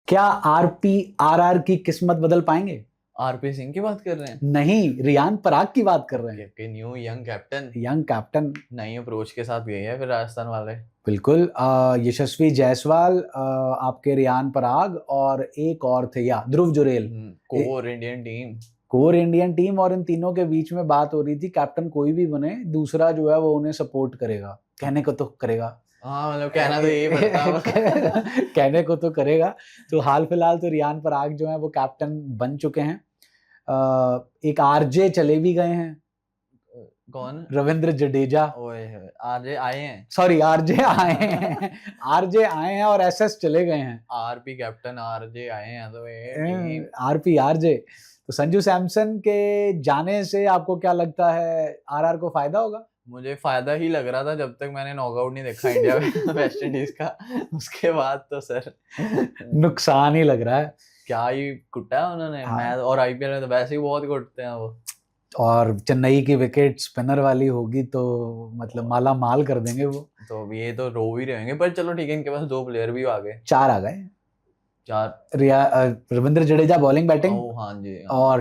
क्या RR की किस्मत बदल पाएंगे? आरपी सिंह की बात कर रहे हैं? नहीं, रियान पराग की बात कर रहे हैं। कि न्यू यंग कैप्टन नई अप्रोच के साथ गए हैं फिर राजस्थान वाले। बिल्कुल। यशस्वी जायसवाल, आपके रियान पराग और एक और थे या Dhruv Jurel, core Indian team. Core Indian team. और इन तीनों के बीच में बात हो रही थी कैप्टन कोई भी बने, दूसरा जो है वो उन्हें सपोर्ट करेगा। कहने को तो करेगा, हाँ मतलब कहना तो यही बनता है। कहने को तो करेगा। तो हाल फिलहाल तो रियान पराग जो है वो कैप्टन बन चुके हैं। एक आरजे चले भी गए हैं। कौन? रविंद्र जडेजा। ओए आरजे आए हैं, सॉरी आरजे आए हैं। आरजे आए हैं और एसएस चले गए हैं। आरपी कैप्टन आरजे आए हैं तो ये टीम आरपी आरजे। तो संजू सैमसन के जाने से आपको क्या लगता है, आरआर को फायदा होगा? मुझे फायदा ही लग रहा था जब तक मैंने नॉकआउट नहीं देखा इंडिया में वेस्ट इंडीज का। उसके बाद तो सर नुकसान ही लग रहा है। क्या ही कुटा है उन्होंने। हाँ। मैं और आईपीएल में तो वैसे ही बहुत कुटते हैं वो। और चेन्नई की विकेट स्पिनर वाली होगी तो मतलब माला माल कर देंगे वो। तो अब ये तो रो ही रहेंगे, पर चलो ठीक है, इनके पास 2 प्लेयर भी आ गए। 4 आ गए। 4 रविंद्र जडेजा बॉलिंग बैटिंग। हाँ जी और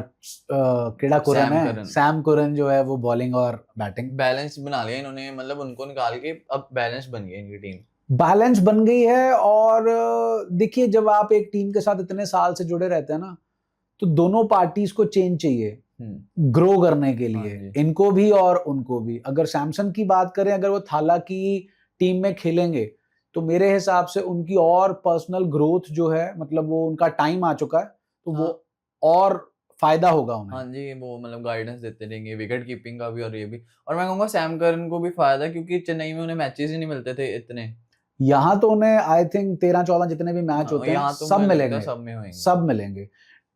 केड़ा कुरन है, सैम करन जो है वो बॉलिंग और बैटिंग। बैलेंस बना लिया इन्होंने, मतलब उनको निकाल के अब बैलेंस बन गई इनकी टीम। बैलेंस बन गई है। और देखिए, जब आप एक टीम के साथ इतने साल से जुड़े रहते हैं ना, तो दोनों पार्टीज को चेंज चाहिए ग्रो करने के लिए, इनको भी और उनको भी। अगर सैमसन की बात करें, अगर वो थाला की टीम में खेलेंगे तो मेरे हिसाब से उनकी और पर्सनल ग्रोथ जो है, मतलब वो उनका टाइम आ चुका है, तो वो और फायदा होगा उन्हें। हाँ जी, वो मतलब गाइडेंस देते रहेंगे विकेट कीपिंग का भी और ये भी। और मैं कहूँगा सैम करन को भी फायदा, क्योंकि चेन्नई में उन्हें मैचेस ही नहीं मिलते थे इतने। यहाँ तो उन्हें आई थिंक 13-14 जितने भी मैच होते हैं तो सब मिलेंगे, सब मिलेंगे।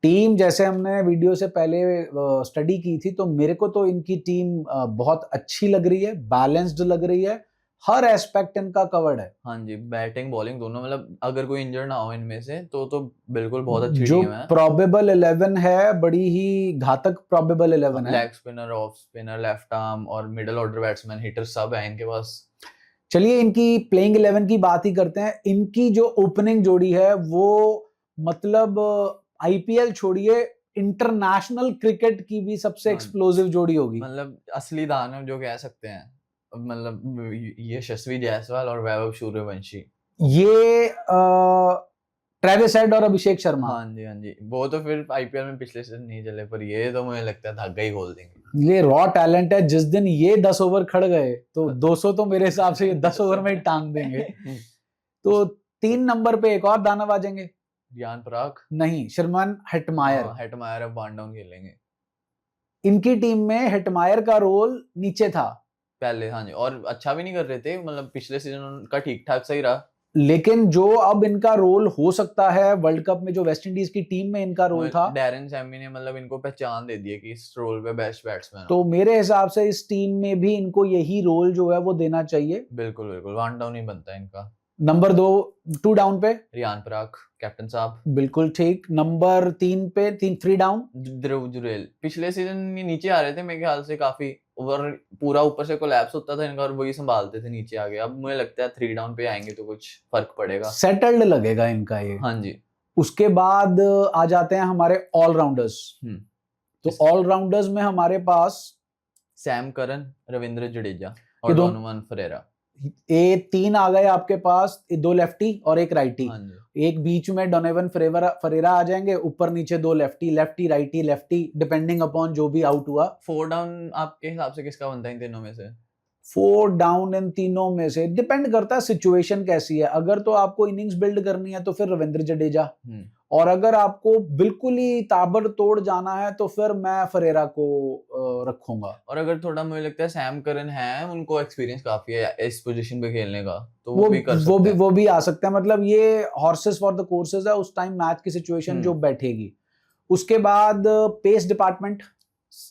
टीम जैसे हमने वीडियो से पहले स्टडी की थी, तो मेरे को तो इनकी टीम बहुत अच्छी लग रही है, बैलेंस्ड लग रही है, हर एस्पेक्ट इनका कवर्ड है। हाँ जी, बैटिंग बॉलिंग दोनों, मतलब अगर कोई इंजर्ड ना हो इनमें से तो बिल्कुल बहुत अच्छी जो टीम है। प्रोबेबल 11 है, बड़ी ही घातक प्रोबेबल 11 है। Leg spinner, off spinner, left arm और मिडिल ऑर्डर बैट्समैन, हिटर सब है इनके पास। चलिए इनकी प्लेइंग 11 की बात ही करते हैं। इनकी जो ओपनिंग जोड़ी है वो मतलब आईपीएल छोड़िए, इंटरनेशनल क्रिकेट की भी सबसे एक्सप्लोसिव जोड़ी होगी। मतलब असली दानव जो कह सकते हैं, मतलब ये यशस्वी जायसवाल और वैभव सूर्यवंशी, ये ट्रेविस हेड और अभिषेक शर्मा। हाँ जी, वो तो फिर आईपीएल में पिछले सीजन नहीं चले, पर ये तो मुझे लगता है धागा ही खोल देंगे। ये रॉ टैलेंट है। जिस दिन ये 10 ओवर खड़ गए तो 200 तो मेरे हिसाब से ये 10 ओवर में ही टांग देंगे। तो 3 नंबर पे एक और दानव आ जाएंगे। रियान पराग नहीं, शर्मन हेटमायर। हेटमायर अब वन डाउन खेलेंगे। इनकी टीम में हेटमायर का रोल नीचे था पहले, हाँ जी, और अच्छा भी नहीं कर रहे थे, मतलब पिछले सीजन उनका ठीक ठाक सही रहा। लेकिन जो अब इनका रोल हो सकता है वर्ल्ड कप में, जो वेस्ट इंडीज की टीम में इनका रोल था, डैरेन सैमी ने मतलब इनको पहचान दे दी है कि इस रोल पे बेस्ट बैट्समैन। तो मेरे हिसाब से इस टीम में भी इनको यही रोल जो है वो देना चाहिए। बिल्कुल वन डाउन ही बनता है इनका। नंबर 2 डाउन पे रियान पराग कैप्टन साहब, बिल्कुल ठीक। नंबर 3 पे 3 डाउन ध्रुव जुरेल। पिछले सीजन ये नीचे आ रहे थे मेरे ख्याल से काफी, ओवर पूरा ऊपर से कोलैप्स होता था इनका और वही संभालते थे नीचे आगे। अब मुझे लगता है 3 डाउन पे आएंगे तो कुछ फर्क पड़ेगा, सेटल्ड लगेगा इनका ये। हाँ जी। उसके बाद आ जाते हैं हमारे ऑलराउंडर्स। तो ऑलराउंडर्स में हमारे पास सैम करन, रविंद्र जडेजा और डोनोवन फरेरा। ये 3 आ गए आपके पास, 2 लेफ्टी और एक राइटी। एक बीच में डोनोवन फरेरा आ जाएंगे, ऊपर नीचे 2 लेफ्टी राइटी डिपेंडिंग अपॉन जो भी आउट हुआ। 4 डाउन आपके हिसाब से किसका बनता है इन तीनों में से? 4 डाउन इन तीनों में से डिपेंड करता है सिचुएशन कैसी है। अगर तो आपको इनिंग्स बिल्ड करनी है तो फिर रविंद्र जडेजा, और अगर आपको बिल्कुल ही ताबड़तोड़ जाना है तो फिर मैं फरेरा को रखूंगा। और अगर थोड़ा मुझे लगता है सैम करन है, उनको एक्सपीरियंस काफी है इस पोजीशन पे खेलने का, तो वो भी कर सकते हैं। वो भी आ सकते हैं। मतलब ये हॉर्सेस फॉर द कोर्सेज है, उस टाइम मैच की सिचुएशन जो बैठेगी। उसके बाद पेस डिपार्टमेंट,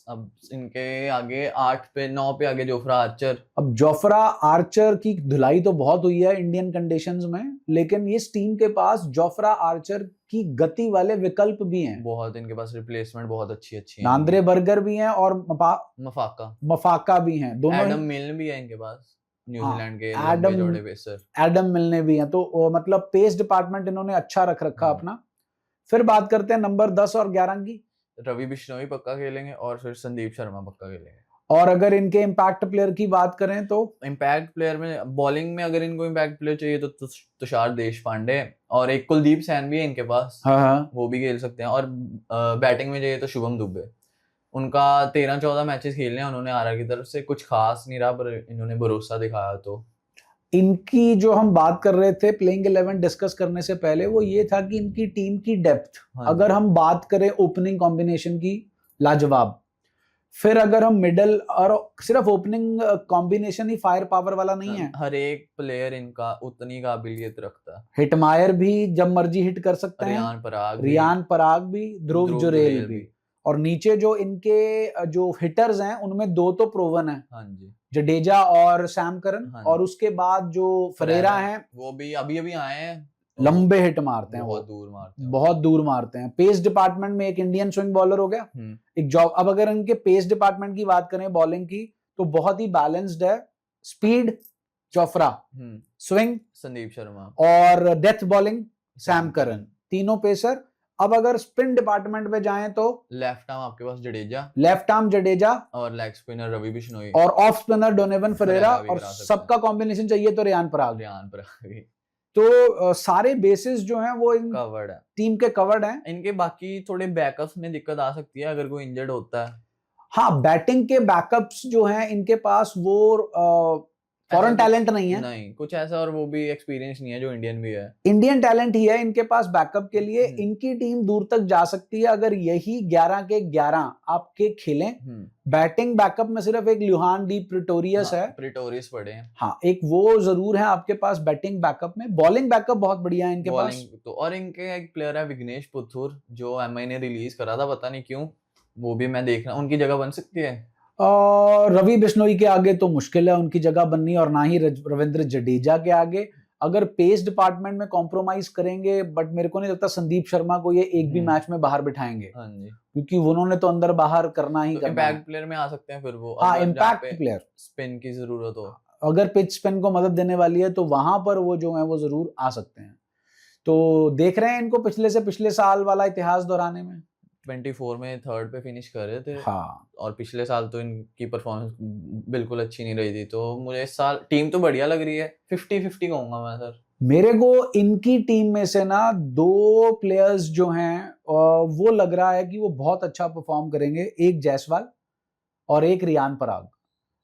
अब इनके आगे 8 पे 9 पे आगे जोफ्रा आर्चर। अब जोफ्रा आर्चर की धुलाई तो बहुत हुई है इंडियन कंडीशंस में, लेकिन इस टीम के पास जोफ्रा आर्चर की गति वाले विकल्प भी हैं बहुत। इनके पास रिप्लेसमेंट बहुत अच्छी है। नांद्रे बर्गर भी हैं और मफाका भी हैं, दोनों। एडम मिल्न भी है इनके पास, न्यूजीलैंड के लंबे जोड़े पेसर। एडम मिल्ने भी हैं। तो मतलब पेस डिपार्टमेंट इन्होंने अच्छा रख रखा अपना। फिर बात करते हैं नंबर 10 और 11 की। रवि बिश्नोई पक्का खेलेंगे और फिर संदीप शर्मा पक्का खेलेंगे। और अगर इनके इम्पैक्ट प्लेयर की बात करें तो इम्पैक्ट प्लेयर में बॉलिंग में अगर इनको इम्पैक्ट प्लेयर चाहिए तो तुषार देशपांडे और एक कुलदीप सैन भी है इनके पास, हाँ वो भी खेल सकते हैं। और बैटिंग में चाहिए तो शुभम दुबे। उनका 13-14 मैचेस खेलने हैं उन्होंने आरआर की तरफ से, कुछ खास नहीं रहा पर इन्होंने भरोसा दिखाया। तो इनकी जो हम बात कर रहे थे प्लेइंग 11 डिस्कस करने से पहले, वो ये था कि इनकी टीम की डेप्थ, अगर हम बात करें ओपनिंग कॉम्बिनेशन की, लाजवाब। फिर अगर हम मिडल, और सिर्फ ओपनिंग कॉम्बिनेशन ही फायर पावर वाला नहीं है, हर एक प्लेयर इनका उतनी काबिलियत रखता है। हिटमायर भी जब मर्जी हिट कर सकते हैं, रियान पराग भी, ध्रुव जुरेल भी। और नीचे जो इनके जो हिटर्स हैं उनमें 2 तो प्रोवन है, हाँ जी, जडेजा और सैम करन। और उसके बाद जो फरेरा हैं वो भी अभी आए हैं, लंबे हिट मारते हैं, बहुत दूर मारते हैं। पेस डिपार्टमेंट में एक इंडियन स्विंग बॉलर हो गया, एक जॉब। अब अगर इनके पेस डिपार्टमेंट की बात करें बॉलिंग की, तो बहुत ही बैलेंस्ड है। Speed Jofra, swing Sandeep Sharma और डेथ बॉलिंग सैम करन, तीनों पेसर। अब अगर स्पिन डिपार्टमेंट में जाएं तो लेफ्ट आर्म आपके पास जडेजा, और लेग स्पिनर रवि बिश्नोई और ऑफ स्पिनर डोनोवन फरेरा, और सबका कॉम्बिनेशन चाहिए तो रियान पराग। तो सारे बेसिस जो हैं वो इन कवर्ड है, टीम के कवर्ड हैं। इनके बाकी थोड़े बैकअप्स में दिक्कत आ सकती है अगर कोई इंजर्ड होता है। हाँ, बैटिंग के बैकअप्स जो हैं इनके पास वो फॉरेन टैलेंट नहीं है, नहीं कुछ ऐसा, और वो भी एक्सपीरियंस नहीं है जो इंडियन भी है। इंडियन टैलेंट ही है इनके पास बैकअप के लिए। इनकी टीम दूर तक जा सकती है अगर यही 11 के 11 आपके खेलें। बैटिंग बैकअप में सिर्फ एक लुहान डी प्रिटोरियस है, प्रिटोरियस पड़े हैं, हाँ, एक वो जरूर है आपके पास बैटिंग बैकअप में। बॉलिंग बैकअप बहुत बढ़िया है इनके पास। तो और इनके एक प्लेयर है विघ्नेश पुथुर, जो एमआई ने रिलीज करा था, पता नहीं क्यों, वो भी मैं देख रहा हूँ, उनकी जगह बन सकती है। रवि बिश्नोई के आगे तो मुश्किल है उनकी जगह बननी, और ना ही रविंद्र जडेजा के आगे। अगर पेस डिपार्टमेंट में कॉम्प्रोमाइज करेंगे, बट मेरे को नहीं लगता संदीप शर्मा को ये एक भी मैच में बाहर बिठाएंगे, क्योंकि उन्होंने तो अंदर बाहर करना ही करना है। इम्पैक्ट प्लेयर में आ सकते हैं फिर वो, हाँ, इम्पैक्ट प्लेयर, स्पिन की जरूरत हो, अगर पिच स्पिन को मदद देने वाली है तो वहां पर वो जो है वो जरूर आ सकते हैं। तो देख रहे हैं इनको पिछले से पिछले साल वाला इतिहास दोहराने में। 24 में थर्ड पे फिनिश कर रहे थे, हाँ, और पिछले साल तो इनकी परफॉर्मेंस बिल्कुल अच्छी नहीं रही थी। तो मुझे इस साल टीम तो बढ़िया लग रही है, 50-50 कहूंगा मैं सर। मेरे को इनकी टीम में से ना 2 प्लेयर्स जो हैं वो लग रहा है कि वो बहुत अच्छा परफॉर्म करेंगे, एक जायसवाल और एक रियान पराग।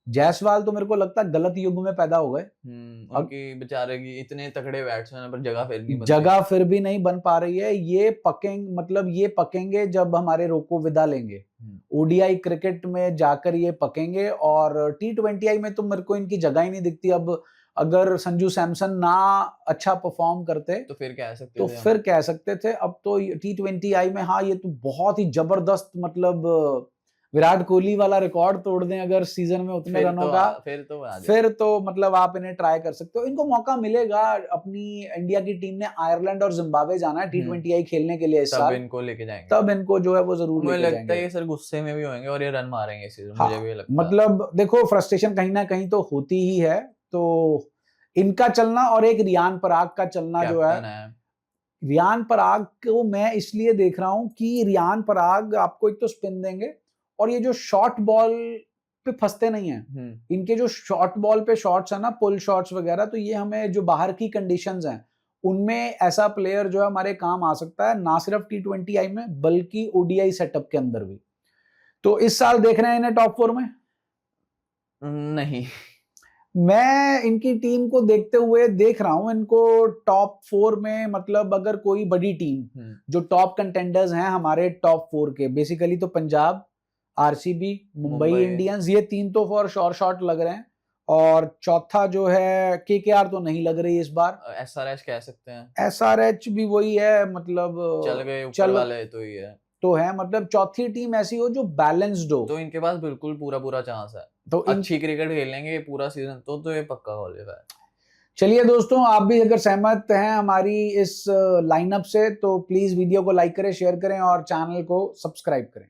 जायसवाल तो मेरे को लगता है गलत युग में पैदा हो गए, उनकी बेचारे की इतने तगड़े बैट्समैन पर जगह फिर भी नहीं बन पा रही है। ये पकेंगे जब हमारे रोको विदा लेंगे, ओडीआई क्रिकेट में जाकर ये पकेंगे। और T20I में तो मेरे को इनकी जगह ही नहीं दिखती। अब अगर संजू सैमसन ना अच्छा परफॉर्म करते तो फिर कह सकते थे। अब तो T20I में, हाँ, ये तो बहुत ही जबरदस्त, मतलब विराट कोहली वाला रिकॉर्ड तोड़ दें अगर सीजन में उतने रनों का, फिर तो मतलब आप इन्हें ट्राई कर सकते हो। इनको मौका मिलेगा। अपनी इंडिया की टीम ने आयरलैंड और जिम्बाब्वे जाना है T20I खेलने के लिए इस साल, इनको लेके जाएंगे, तब इनको जो है वो जरूर मुझे लगता है ये सर गुस्से में भी होंगे और ये रन मारेंगे इस सीजन। हाँ, मुझे भी लगता है, मतलब देखो फ्रस्ट्रेशन कहीं ना कहीं तो होती ही है। तो इनका चलना और एक रियान पराग का चलना जो है, रियान पराग को मैं इसलिए देख रहा हूं कि रियान पराग आपको एक तो स्पिन देंगे, और ये जो शॉर्ट बॉल पे फंसते नहीं हैं, इनके जो शॉर्ट बॉल पे शॉट्स है ना, पुल शॉट्स वगैरह, तो ये हमें जो बाहर की कंडीशंस हैं उनमें ऐसा प्लेयर जो है हमारे काम आ सकता है, ना सिर्फ T20I में बल्कि ODI सेटअप के अंदर भी। तो इस साल देख रहे हैं इन्हें टॉप 4 में? नहीं, मैं इनकी टीम को देखते हुए देख रहा हूं इनको टॉप 4 में। मतलब अगर कोई बड़ी टीम, जो टॉप कंटेंडर्स हैं हमारे टॉप 4 के, बेसिकली तो पंजाब, RCB, मुंबई इंडियंस, ये 3 तो फॉर शॉर्ट लग रहे हैं। और चौथा जो है KKR तो नहीं लग रही इस बार। SRH कह सकते हैं, SRH भी वही है, मतलब चल गए ऊपर वाले तो ही है, तो है। मतलब चौथी टीम ऐसी हो जो बैलेंस्ड हो, तो इनके पास बिल्कुल पूरा चांस है। तो अच्छी क्रिकेट खेल लेंगे पूरा सीजन तो ये पक्का क्वालिफाई। चलिए दोस्तों, आप भी अगर सहमत हैं हमारी इस लाइनअप से तो प्लीज वीडियो को लाइक करें, शेयर करें और चैनल को सब्सक्राइब करें।